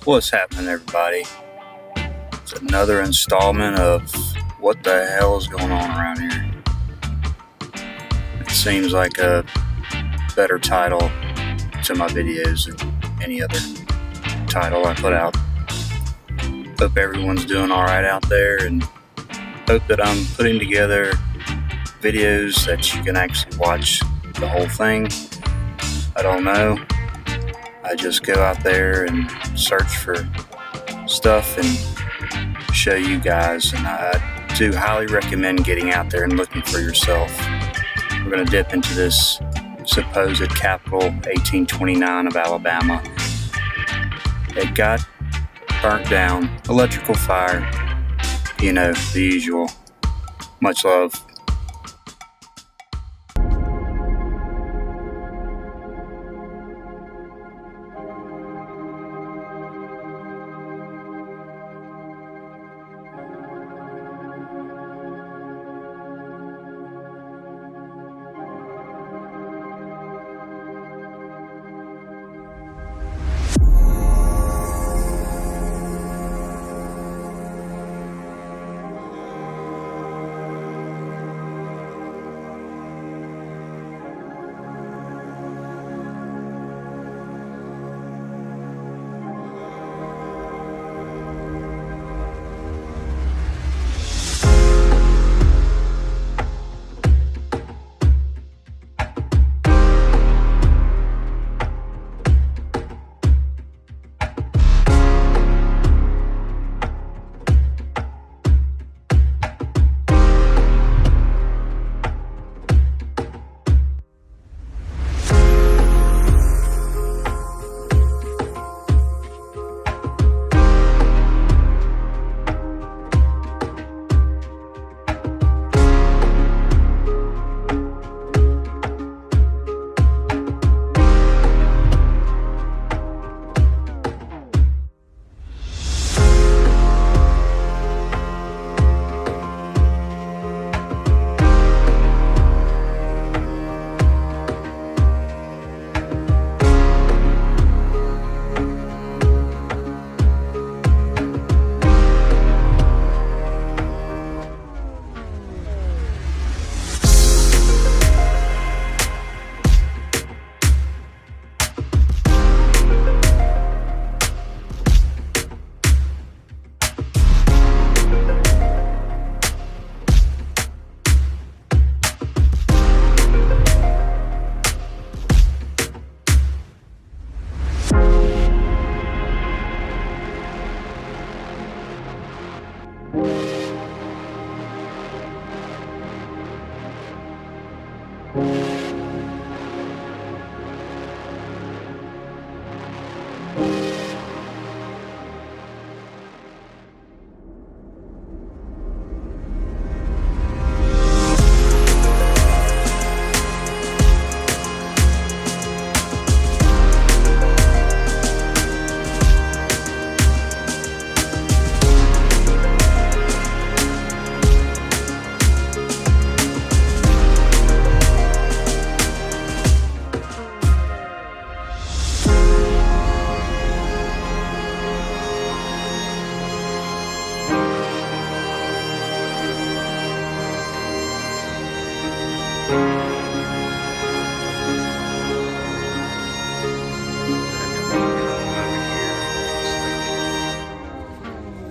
What's happening, everybody? It's another installment of what the hell is going on around here. It seems like a better title to my videos than any other title I put out. Hope everyone's doing alright out there, and hope that I'm putting together videos that you can actually watch the whole thing. I don't know. I just go out there and search for stuff and show you guys, and I do highly recommend getting out there and looking for yourself. We're going to dip into this supposed capital 1829 of Alabama. It got burnt down, electrical fire, you know, the usual. Much love.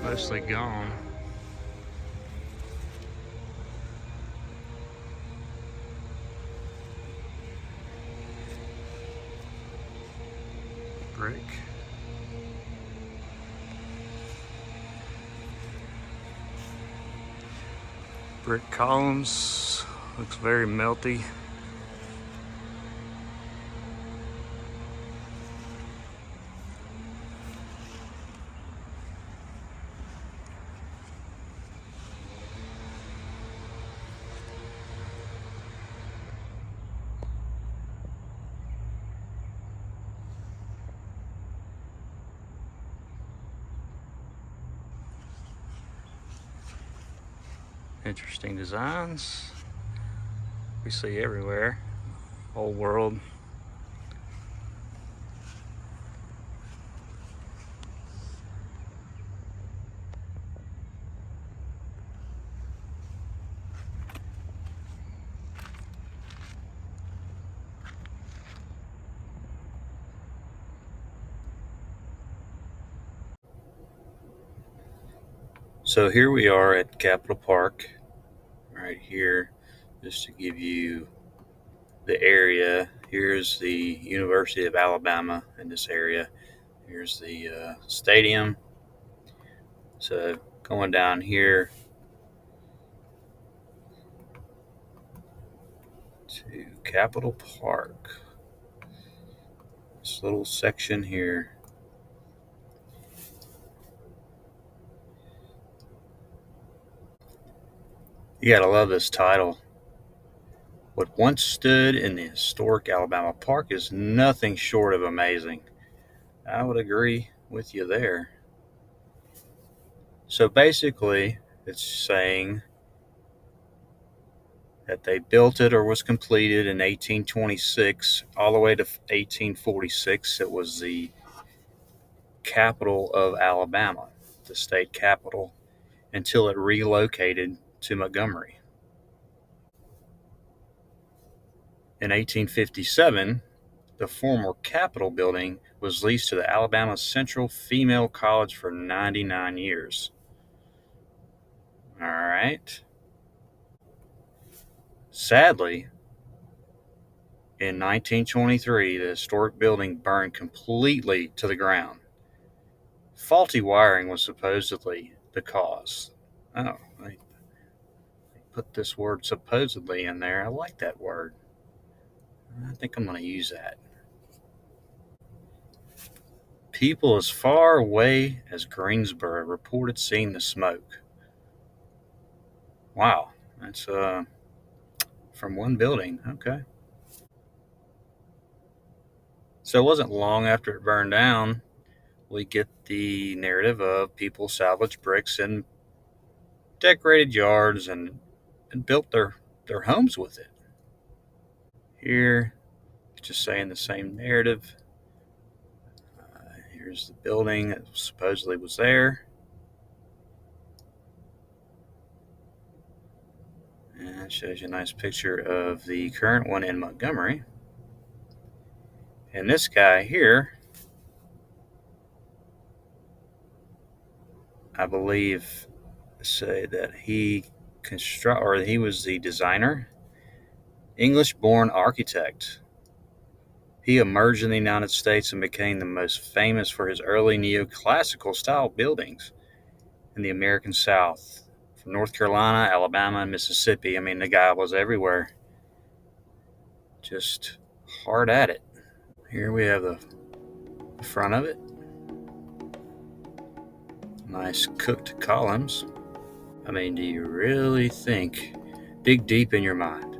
Mostly gone. Brick. Brick columns. Looks very melty. Interesting designs we see everywhere, whole world. So here we are at Capitol Park, right here, just to give you the area. Here's the University of Alabama in this area. Here's the stadium. So going down here to Capitol Park, this little section here. You gotta love this title. What once stood in the historic Alabama Park is nothing short of amazing. I would agree with you there. So basically, it's saying that they built it or was completed in 1826 all the way to 1846. It was the capital of Alabama, the state capital, until it relocated to Montgomery. In 1857, the former Capitol building was leased to the Alabama Central Female College for 99 years. All right. Sadly, in 1923, the historic building burned completely to the ground. Faulty wiring was supposedly the cause. Oh, they put this word supposedly in there. I like that word. I think I'm going to use that. People as far away as Greensboro reported seeing the smoke. Wow, that's from one building. Okay. So it wasn't long after it burned down, we get the narrative of people salvaged bricks and decorated yards and built their homes with it. Here, just saying the same narrative. Here's the building that supposedly was there. And it shows you a nice picture of the current one in Montgomery. And this guy here, I believe, say that he was the designer, English-born architect. He emerged in the United States and became the most famous for his early neoclassical style buildings in the American South, from North Carolina, Alabama, and Mississippi. I mean, the guy was everywhere, just hard at it. Here we have the front of it. Nice cooked columns. I mean, do you really think, dig deep in your mind,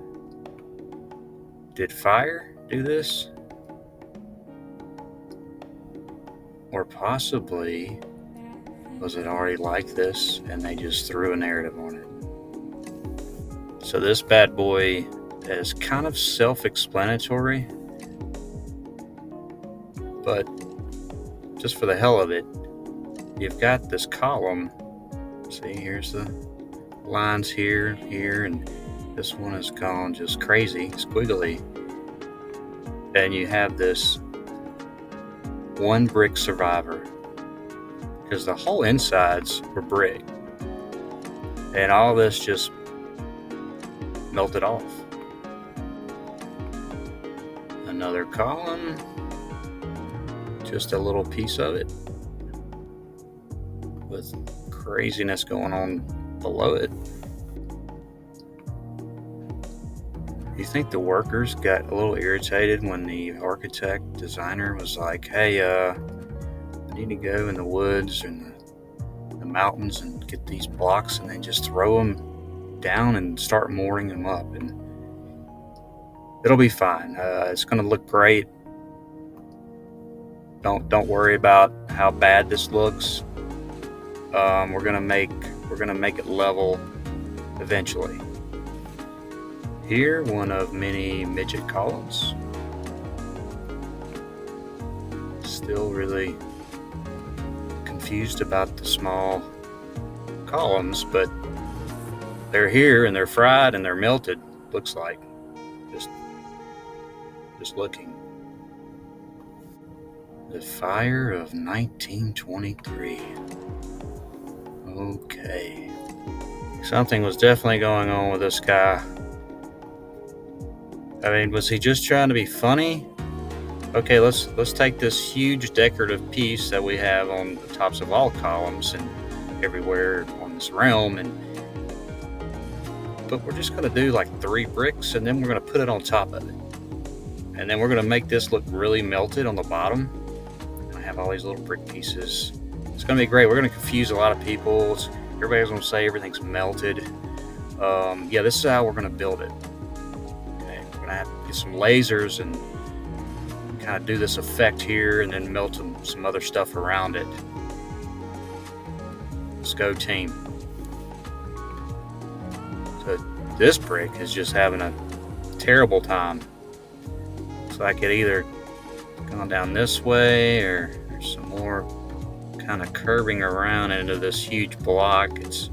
did fire do this? Or possibly, was it already like this and they just threw a narrative on it? So this bad boy is kind of self-explanatory, but just for the hell of it, you've got this column. See, here's the lines here, and this one has gone just crazy, squiggly. And you have this one brick survivor, because the whole insides were brick. And all this just melted off. Another column, just a little piece of it with craziness going on below it. You think the workers got a little irritated when the architect designer was like, hey, I need to go in the woods and the mountains and get these blocks and then just throw them down and start mooring them up, and it'll be fine. It's going to look great. Don't worry about how bad this looks. We're gonna make it level eventually. Here, one of many midget columns. Still really confused about the small columns, but they're here and they're fried and they're melted. Looks like just looking. The fire of 1923. Okay. Something was definitely going on with this guy. I mean, was he just trying to be funny? Okay, let's take this huge decorative piece that we have on the tops of all columns and everywhere on this realm, but we're just going to do like 3 bricks, and then we're going to put it on top of it. And then we're going to make this look really melted on the bottom. I have all these little brick pieces. It's going to be great. We're going to confuse a lot of people. Everybody's going to say everything's melted. Yeah, this is how we're going to build it. Okay, we're going to have to get some lasers and kind of do this effect here and then melt some other stuff around it. Let's go, team. So this brick is just having a terrible time. Looks like it either gone down this way or there's some more kind of curving around into this huge block. It's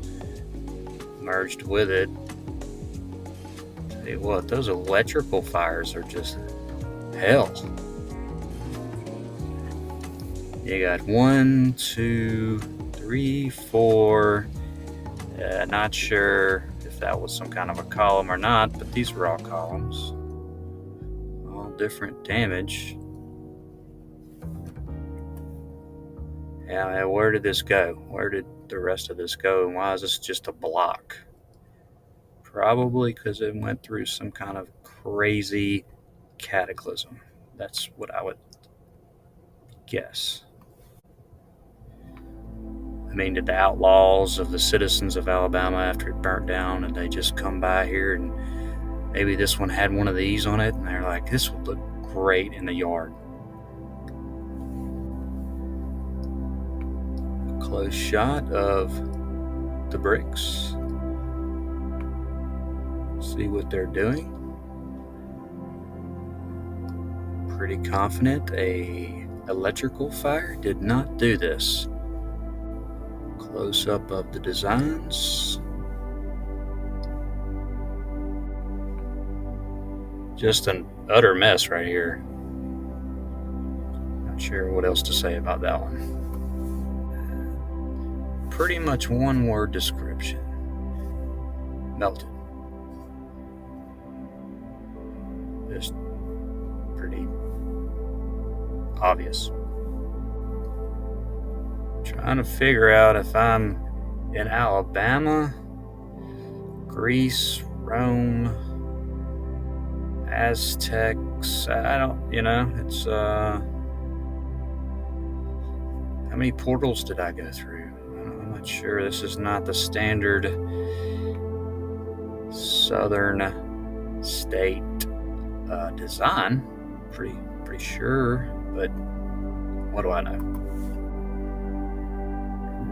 merged with it. Tell you what, those electrical fires are just hell. You got 1, 2, 3, 4. Not sure if that was some kind of a column or not, but these are all columns. All different damage. Yeah, where did this go? Where did the rest of this go? And why is this just a block? Probably because it went through some kind of crazy cataclysm. That's what I would guess. I mean, did the outlaws of the citizens of Alabama, after it burnt down, and they just come by here and maybe this one had one of these on it and they're like, this would look great in the yard. Close shot of the bricks. See what they're doing. Pretty confident a electrical fire did not do this. Close up of the designs. Just an utter mess right here. Not sure what else to say about that one. Pretty much one word description. Melted. Just pretty obvious. Trying to figure out if I'm in Alabama, Greece, Rome, Aztecs. I don't, it's how many portals did I go through? I'm not sure. This is not the standard southern state design. Pretty sure, but what do I know?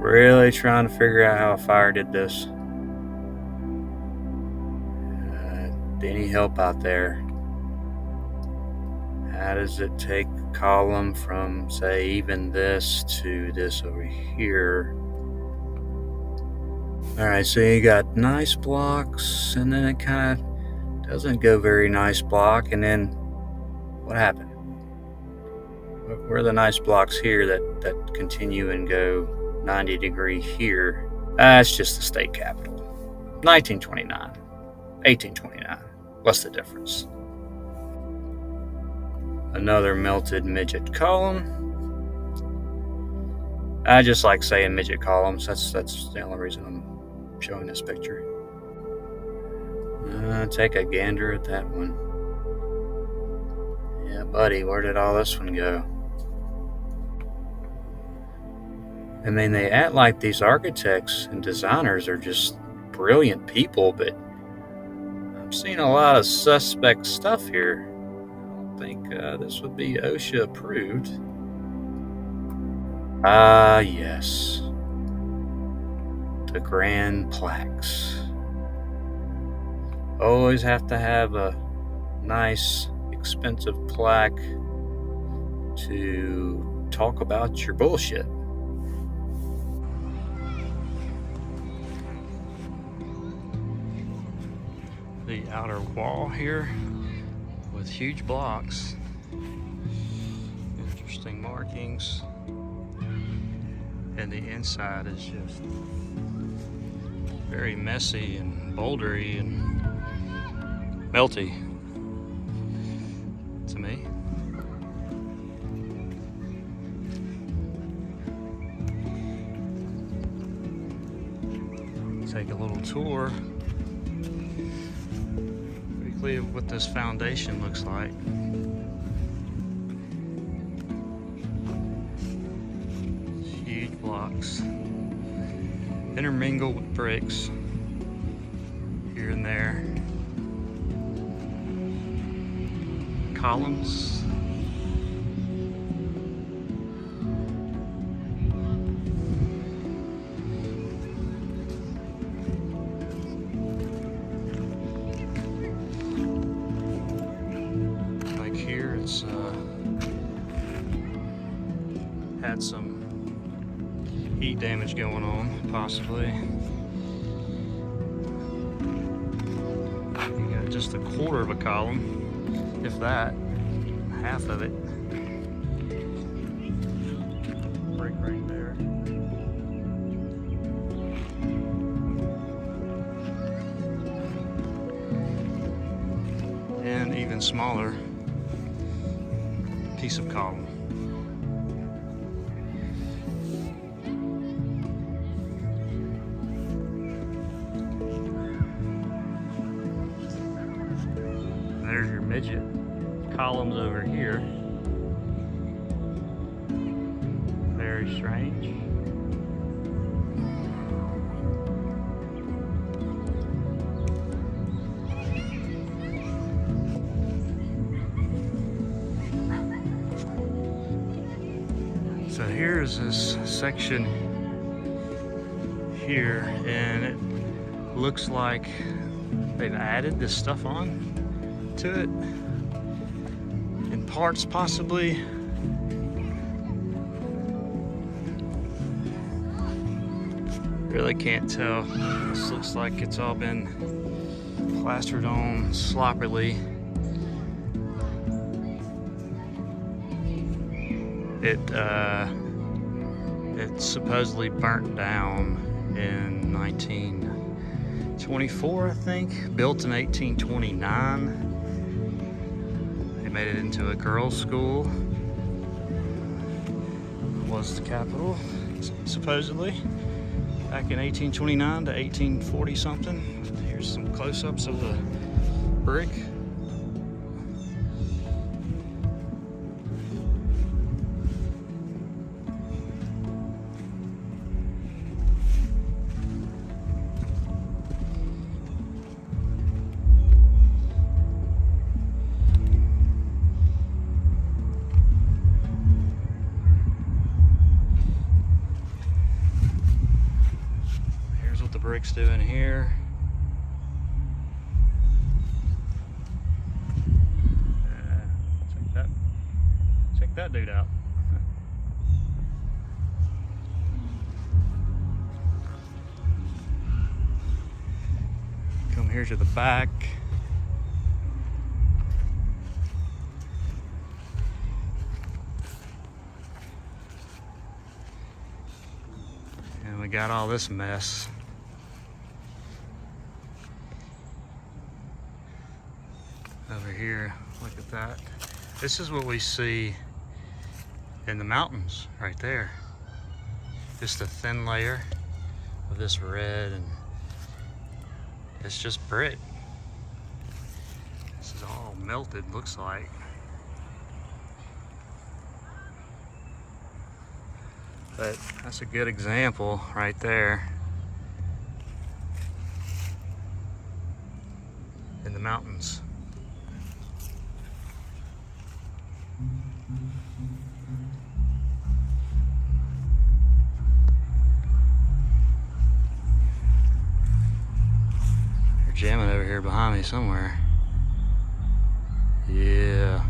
Really trying to figure out how a fire did this. Any help out there? How does it take a column from, say, even this to this over here? Alright, so you got nice blocks, and then it kind of doesn't go very nice block, and then what happened? Where are the nice blocks here that continue and go 90 degree here? It's just the state capital. 1929, 1829. What's the difference? Another melted midget column. I just like saying midget columns. That's the only reason I'm showing this picture. Take a gander at that one. Yeah, buddy, where did all this one go? I mean, they act like these architects and designers are just brilliant people, but I'm seeing a lot of suspect stuff here. I don't think this would be OSHA approved. Yes. The grand plaques. Always have to have a nice, expensive plaque to talk about your bullshit. The outer wall here with huge blocks. Interesting markings. and the inside is just very messy and bouldery and melty to me. Take a little tour quickly of what this foundation looks like. Huge blocks intermingled with bricks here and there. Columns. Like here, it's had some heat damage going on, possibly. You got just a quarter of a column, if that, half of it. Break right there. And even smaller piece of column. There's your midget columns over here. Very strange. So here's this section here, and it looks like they've added this stuff on to it in parts, possibly. Really can't tell. This looks like it's all been plastered on sloppily. It supposedly burnt down in 1924, I think. Built in 1829. They made it into a girls' school. It was the capital, supposedly, back in 1829 to 1840 something. Here's some close-ups of the brick. What the brick's doing here. Check that dude out. Come here to the back. And we got all this mess. Over here, look at that. This is what we see in the mountains right there. Just a thin layer of this red, and it's just brick. This is all melted, looks like. But that's a good example right there. In the mountains. They're jamming over here behind me somewhere. Yeah.